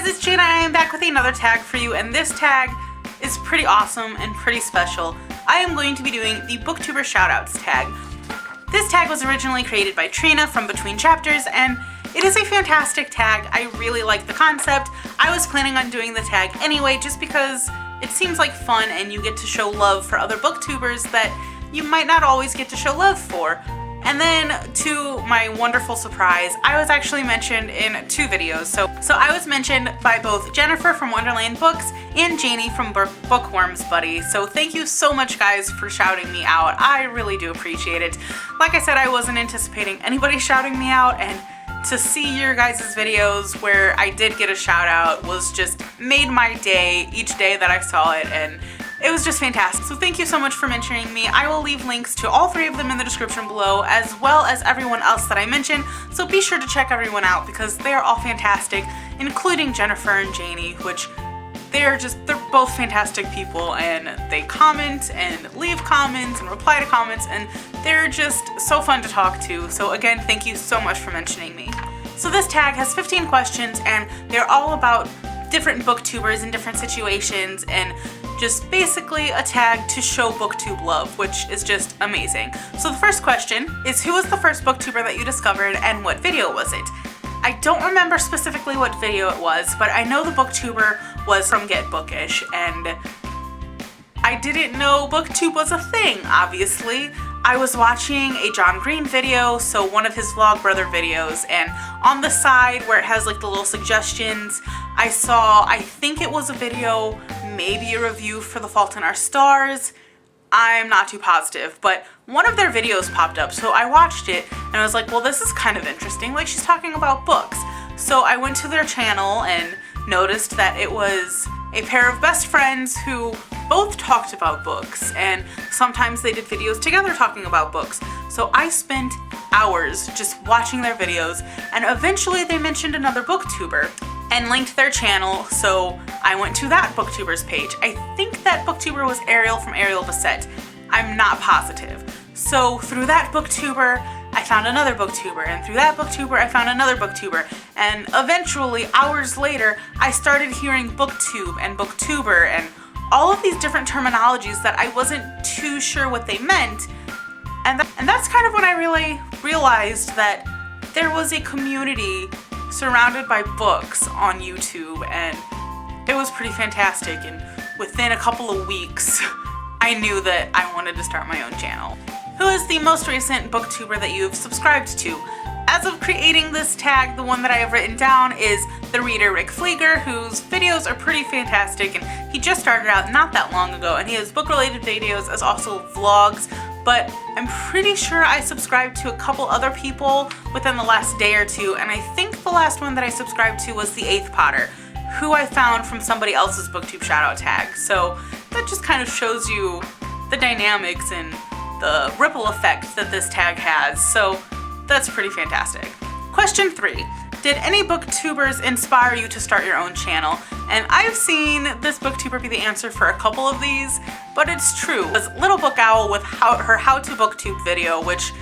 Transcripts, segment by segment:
guys, it's Janie. I am back with another tag for you, and this tag is pretty awesome and pretty special. I am going to be doing the BookTuber Shoutouts Tag. This tag was originally created by Trina from Between Chapters, and it is a fantastic tag. I really like the concept. I was planning on doing the tag anyway just because it seems like fun and you get to show love for other booktubers that you might not always get to show love for. And then, to my wonderful surprise, I was actually mentioned in 2 videos. So I was mentioned by both Jennifer from Wonderland Books and Janie from Bookworms Buddy. So thank you so much, guys, for shouting me out. I really do appreciate it. Like I said, I wasn't anticipating anybody shouting me out, and to see your guys' videos where I did get a shout out was just made my day each day that I saw it, and it was just fantastic. So thank you so much for mentioning me. I will leave links to all 3 of them in the description below, as well as everyone else that I mentioned. So be sure to check everyone out because they are all fantastic, including Jennifer and Janie, which they're both fantastic people, and they comment and leave comments and reply to comments, and they're just so fun to talk to. So again, thank you so much for mentioning me. So this tag has 15 questions, and they're all about different booktubers in different situations, and just basically a tag to show booktube love, which is just amazing. So the first question is, who was the first booktuber that you discovered and what video was it? I don't remember specifically what video it was, but I know the booktuber was from Get Bookish, and I didn't know booktube was a thing, obviously. I was watching a John Green video, so one of his Vlogbrother videos, and on the side where it has like the little suggestions, I saw, I think it was a video, maybe a review for The Fault in Our Stars. I'm not too positive, but one of their videos popped up, so I watched it and I was like, well, this is kind of interesting, like she's talking about books. So I went to their channel and noticed that it was a pair of best friends who both talked about books, and sometimes they did videos together talking about books. So I spent hours just watching their videos, and eventually they mentioned another booktuber and linked their channel, so I went to that booktuber's page. I think that booktuber was Ariel from Ariel Bassett. I'm not positive. So through that booktuber, I found another booktuber, and through that booktuber, I found another booktuber, and eventually, hours later, I started hearing booktube and booktuber and all of these different terminologies that I wasn't too sure what they meant, and that's kind of when I really realized that there was a community surrounded by books on YouTube, and it was pretty fantastic, and within a couple of weeks, I knew that I wanted to start my own channel. Who is the most recent booktuber that you've subscribed to? As of creating this tag, the one that I have written down is the reader Rick Flieger, whose videos are pretty fantastic, and he just started out not that long ago, and he has book-related videos as also vlogs, but I'm pretty sure I subscribed to a couple other people within the last day or 2, and I think the last one that I subscribed to was the 8th Potter, who I found from somebody else's BookTube shoutout tag. So that just kind of shows you the dynamics and the ripple effect that this tag has, so that's pretty fantastic. Question 3. Did any booktubers inspire you to start your own channel? And I've seen this booktuber be the answer for a couple of these, but it's true. It was Little Book Owl with her How to Booktube video, which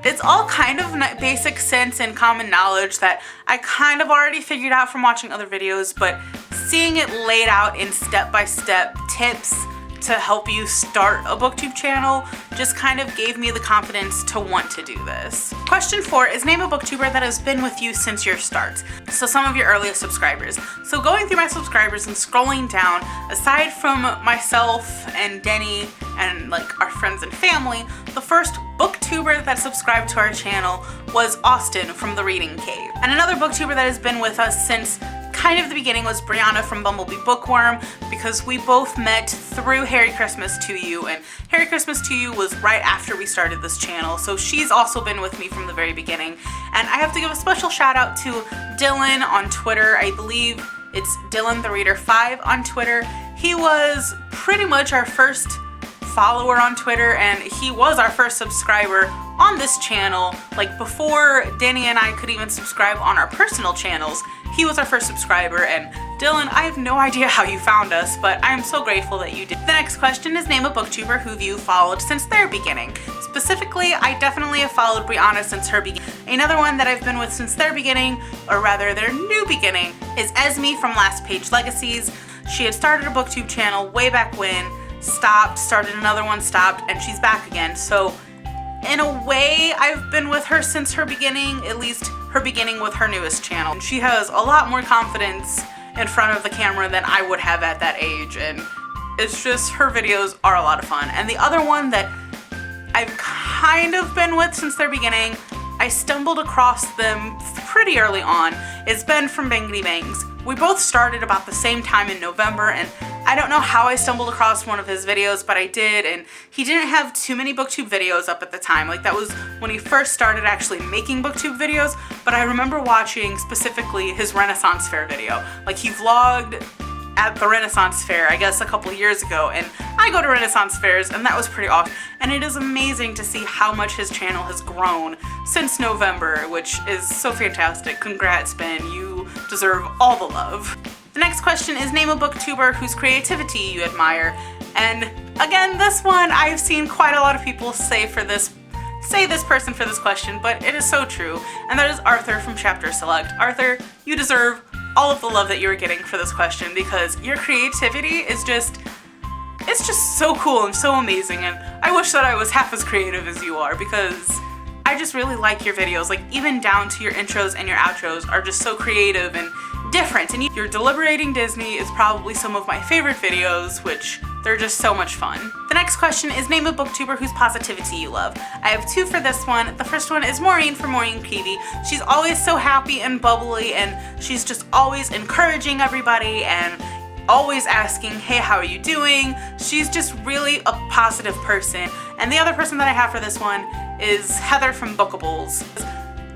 it's all kind of basic sense and common knowledge that I kind of already figured out from watching other videos, but seeing it laid out in step-by-step tips to help you start a booktube channel just kind of gave me the confidence to want to do this. Question 4 is, name a booktuber that has been with you since your start. So some of your earliest subscribers. So going through my subscribers and scrolling down, aside from myself and Denny and like our friends and family, the first booktuber that subscribed to our channel was Austin from The Reading Cave. And another booktuber that has been with us since kind of the beginning was Brianna from Bumblebee Bookworm, because we both met through Harry Christmas to You, and Harry Christmas to You was right after we started this channel, so she's also been with me from the very beginning. And I have to give a special shout out to Dylan on Twitter. I believe it's Dylan the Reader 5 on Twitter. He was pretty much our first follower on Twitter, and he was our first subscriber on this channel. Like before Danny and I could even subscribe on our personal channels, he was our first subscriber. And Dylan, I have no idea how you found us, but I'm so grateful that you did. The next question is name a booktuber who you followed since their beginning. Specifically, I definitely have followed Brianna since her beginning. Another one that I've been with since their beginning, or rather their new beginning, is Esme from Last Page Legacies. She had started a booktube channel way back when, stopped, started another one, stopped, and she's back again. So in a way, I've been with her since her beginning, at least her beginning with her newest channel. And she has a lot more confidence in front of the camera than I would have at that age, and it's just, her videos are a lot of fun. And the other one that I've kind of been with since their beginning, I stumbled across them pretty early on, is Ben from Bangity Bangs. We both started about the same time in November, and I don't know how I stumbled across one of his videos, but I did, and he didn't have too many booktube videos up at the time. Like, that was when he first started actually making booktube videos, but I remember watching specifically his Renaissance Fair video. Like, he vlogged at the Renaissance Fair, I guess a couple years ago, and I go to Renaissance Fairs, and that was pretty awesome. And it is amazing to see how much his channel has grown since November, which is so fantastic. Congrats, Ben, you deserve all the love. The next question is name a booktuber whose creativity you admire. And again, this one I've seen quite a lot of people say this person for this question, but it is so true, and that is Arthur from Chapter Select. Arthur, you deserve all of the love that you are getting for this question, because your creativity is just, it's just so cool and so amazing, and I wish that I was half as creative as you are, because I just really like your videos. Like, even down to your intros and your outros are just so creative and different, and your Deliberating Disney is probably some of my favorite videos, which they're just so much fun. The next question is name a booktuber whose positivity you love. I have two for this one. The first one is Maureen from Maureen Peavy. She's always so happy and bubbly, and she's just always encouraging everybody and always asking, hey, how are you doing? She's just really a positive person. And the other person that I have for this one is Heather from Bookables.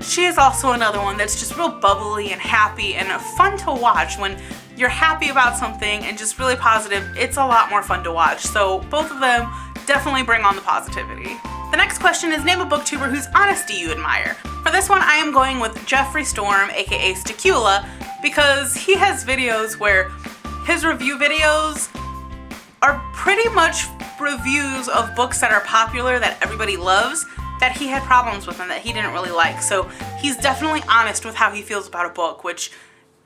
She is also another one that's just real bubbly and happy and fun to watch. When you're happy about something and just really positive, it's a lot more fun to watch. So both of them definitely bring on the positivity. The next question is name a booktuber whose honesty you admire. For this one, I am going with Jeffree Storm, aka Sticula, because he has videos where his review videos are pretty much reviews of books that are popular, that everybody loves, that he had problems with and that he didn't really like. So he's definitely honest with how he feels about a book, which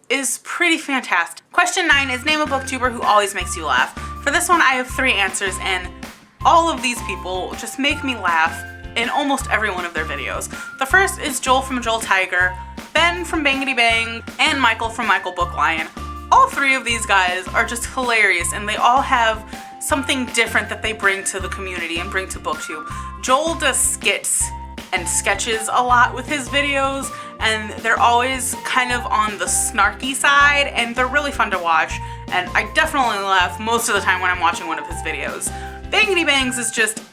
is pretty fantastic. Question 9 is name a booktuber who always makes you laugh. For this one, I have 3 answers, and all of these people just make me laugh in almost every one of their videos. The first is Joel from Joel Tiger, Ben from Bangity Bang, and Michael from Michael Book Lion. All 3 of these guys are just hilarious, and they all have something different that they bring to the community and bring to BookTube. Joel does skits and sketches a lot with his videos, and they're always kind of on the snarky side, and they're really fun to watch, and I definitely laugh most of the time when I'm watching one of his videos. Bangity Bangs is just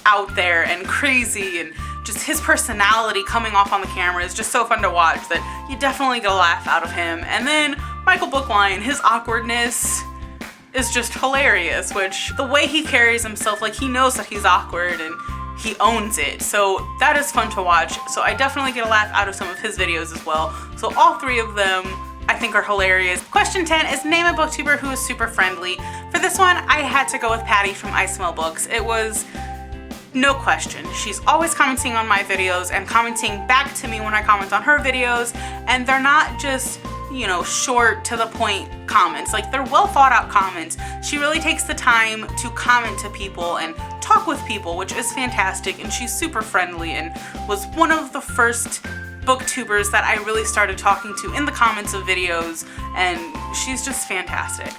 out there and crazy, and just his personality coming off on the camera is just so fun to watch that you definitely get a laugh out of him. And then Michael Book Lion, his awkwardness is just hilarious, which the way he carries himself, like, he knows that he's awkward and he owns it, so that is fun to watch. So I definitely get a laugh out of some of his videos as well. So all 3 of them I think are hilarious. Question 10 is name a booktuber who is super friendly. For this one, I had to go with Patty from I Smell Books. It was no question. She's always commenting on my videos and commenting back to me when I comment on her videos, and they're not just, you know, short to the point comments. Like, they're well thought out comments. She really takes the time to comment to people and talk with people, which is fantastic, and she's super friendly and was one of the first booktubers that I really started talking to in the comments of videos, and she's just fantastic.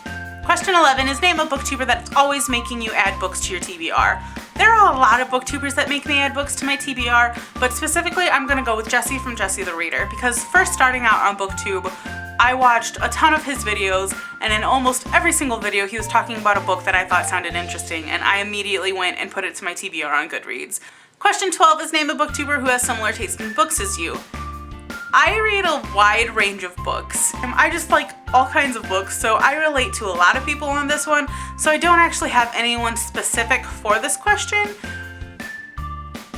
Question 11 is name a booktuber that's always making you add books to your TBR. There are a lot of booktubers that make me add books to my TBR, but specifically I'm gonna go with Jesse from Jesse the Reader, because first starting out on BookTube, I watched a ton of his videos, and in almost every single video he was talking about a book that I thought sounded interesting, and I immediately went and put it to my TBR on Goodreads. Question 12 is name a booktuber who has similar taste in books as you. I read a wide range of books. I just like all kinds of books, so I relate to a lot of people on this one, so I don't actually have anyone specific for this question.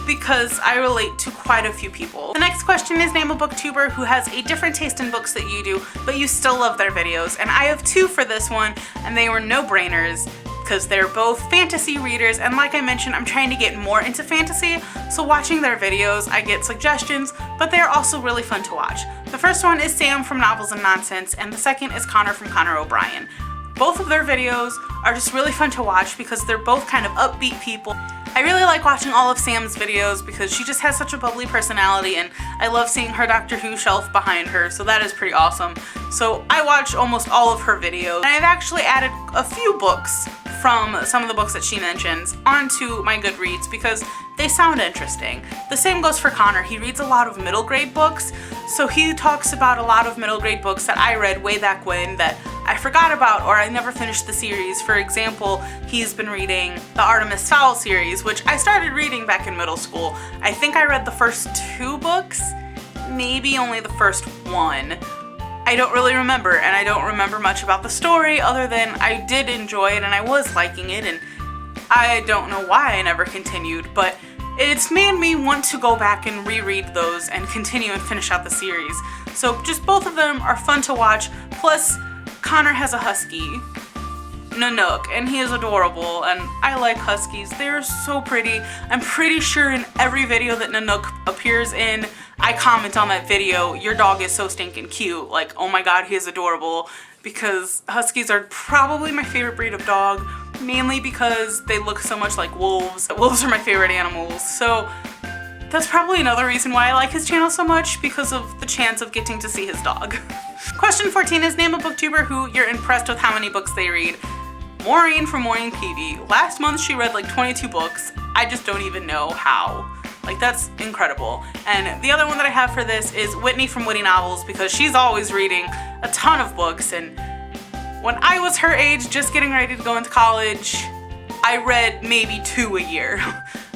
because I relate to quite a few people. The next question is name a booktuber who has a different taste in books that you do, but you still love their videos. And I have two for this one, and they were no-brainers because they're both fantasy readers, and like I mentioned, I'm trying to get more into fantasy, so watching their videos, I get suggestions, but they're also really fun to watch. The first one is Sam from Novels and Nonsense, and the second is Connor from Connor O'Brien. Both of their videos are just really fun to watch because they're both kind of upbeat people. I really like watching all of Sam's videos because she just has such a bubbly personality, and I love seeing her Doctor Who shelf behind her, so that is pretty awesome. So I watch almost all of her videos, and I've actually added a few books from some of the books that she mentions onto my Goodreads because they sound interesting. The same goes for Connor. He reads a lot of middle grade books, so he talks about a lot of middle grade books that I read way back when that I forgot about or I never finished the series. For example, he's been reading the Artemis Fowl series, which I started reading back in middle school. I think I read the first 2 books, maybe only the first one. I don't really remember, and I don't remember much about the story other than I did enjoy it and I was liking it, and I don't know why I never continued, but it's made me want to go back and reread those and continue and finish out the series. So just both of them are fun to watch, plus Connor has a husky, Nanook, and he is adorable, and I like huskies. They're so pretty. I'm pretty sure in every video that Nanook appears in, I comment on that video, your dog is so stinking cute, like, oh my god, he is adorable, because huskies are probably my favorite breed of dog, mainly because they look so much like wolves. Wolves are my favorite animals, so that's probably another reason why I like his channel so much, because of the chance of getting to see his dog. Question 14 is name a booktuber who you're impressed with how many books they read. Maureen from Maureen PV. Last month she read like 22 books. I just don't even know how. Like, that's incredible. And the other one that I have for this is Whitney from Witty Novels, because she's always reading a ton of books, and when I was her age, just getting ready to go into college, I read maybe 2 a year.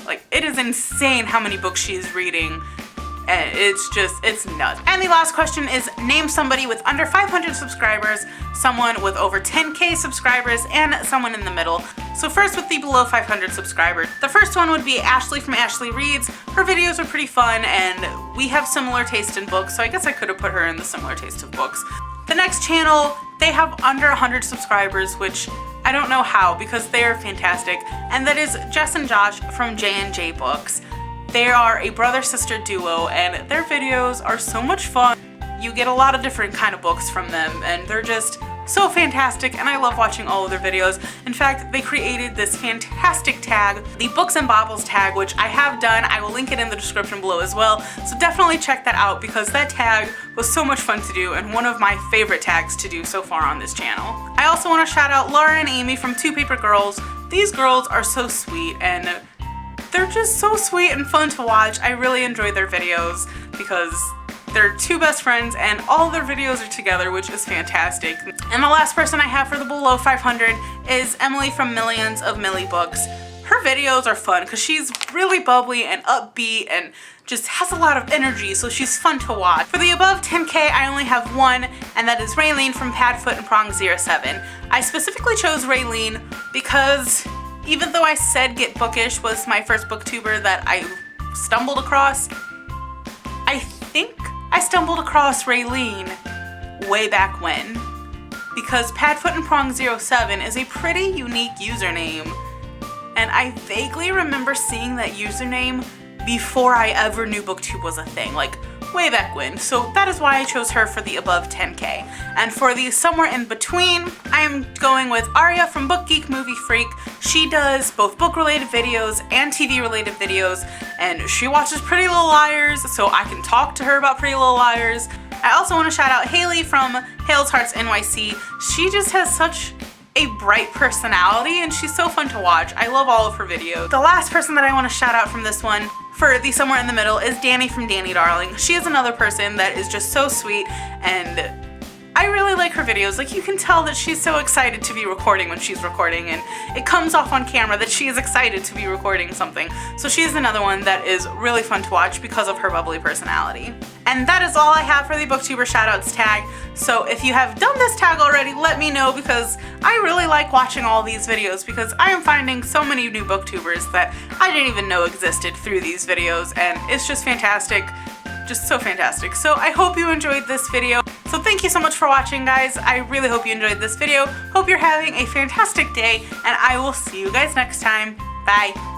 Like, it is insane how many books she is reading. And it's nuts. And the last question is name somebody with under 500 subscribers, someone with over 10k subscribers, and someone in the middle. So first with the below 500 subscribers. The first one would be Ashley from Ashley Reads. Her videos are pretty fun and we have similar taste in books, so I guess I could have put her in the similar taste of books. The next channel, they have under 100 subscribers, which I don't know how because they are fantastic, and that is Jess and Josh from J&J Books. They are a brother-sister duo and their videos are so much fun. You get a lot of different kind of books from them and they're just so fantastic, and I love watching all of their videos. In fact, they created this fantastic tag, the Books and Bobbles tag, which I have done. I will link it in the description below as well, so definitely check that out because that tag was so much fun to do and one of my favorite tags to do so far on this channel. I also want to shout out Laura and Amy from Two Paper Girls. These girls are so sweet and they're just so sweet and fun to watch. I really enjoy their videos because they're two best friends and all their videos are together, which is fantastic. And the last person I have for the below 500 is Emily from Millions of Millie Books. Her videos are fun because she's really bubbly and upbeat and just has a lot of energy, so she's fun to watch. For the above 10k, I only have one, and that is Raylene from Padfoot and Prong 07. I specifically chose Raylene because even though I said Get Bookish was my first booktuber that I stumbled across, I think I stumbled across Raylene way back when, because Padfoot and Prong 07 is a pretty unique username, and I vaguely remember seeing that username before I ever knew BookTube was a thing, like way back when. So that is why I chose her for the above 10k. And for the somewhere in between, I am going with Aria from Book Geek Movie Freak. She does both book related videos and TV related videos, and she watches Pretty Little Liars, so I can talk to her about Pretty Little Liars. I also want to shout out Haley from Hale's Hearts NYC. She just has such a bright personality and she's so fun to watch. I love all of her videos. The last person that I want to shout out from this one for the somewhere in the middle is Danny from Danny Darling. She is another person that is just so sweet, and I really like her videos. Like, you can tell that she's so excited to be recording when she's recording, and it comes off on camera that she is excited to be recording something. So she's another one that is really fun to watch because of her bubbly personality. And that is all I have for the BookTuber Shoutouts tag. So if you have done this tag already, let me know, because I really like watching all these videos, because I am finding so many new booktubers that I didn't even know existed through these videos, and it's just fantastic. Just so fantastic. So I hope you enjoyed this video. So thank you so much for watching, guys. I really hope you enjoyed this video. Hope you're having a fantastic day, and I will see you guys next time. Bye.